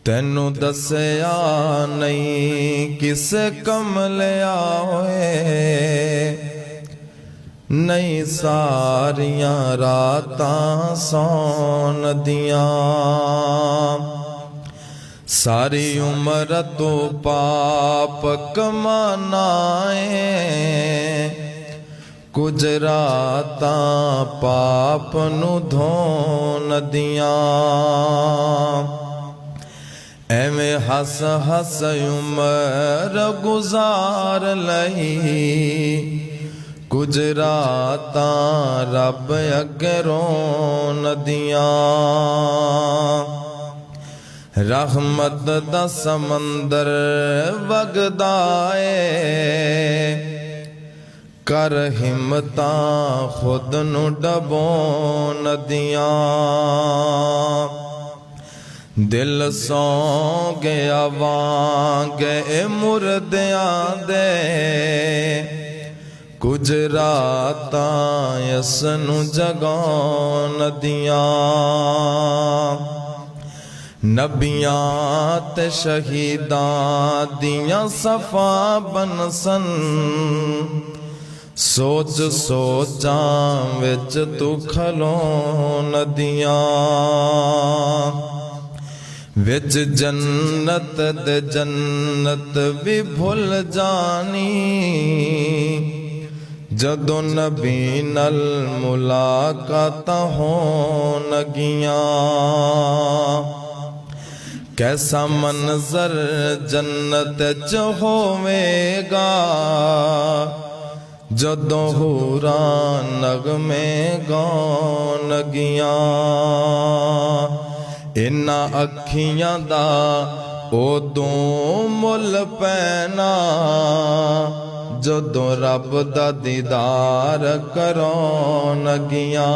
تینو دسیا نہیں کس کم لیا ہوئے، نہیں ساریاں راتاں سون دیاں، ساری عمر تو پاپ کمانا ہے، کچھ راتاں پاپ نو دھون دیاں، ایویں ہس ہس عمر گزار لئی، کچھ راتاں رب اگے رون دیاں، رحمت دا سمندر وگدا اے، کر ہمتاں خود نو ڈبون دیاں، دل سو گیا وانگے مردیاں دے، کچھ راتاں اس نو جگون دیاں، نبیاں تے شہیداں دیاں صفا بنسن، سوچ سوچاں وچ تو کھلون دیاں، وچ جنت دے جنت بھی بھول جانی، جدو نبی نال ملاقات ہون گیاں، کیسا منظر جنت چ ہوے گا، جدو حوراں نغمے گون گیاں، انہاں اکھیاں دا ادوں مل پینا، جدو رب دا دیدار کرون گیاں۔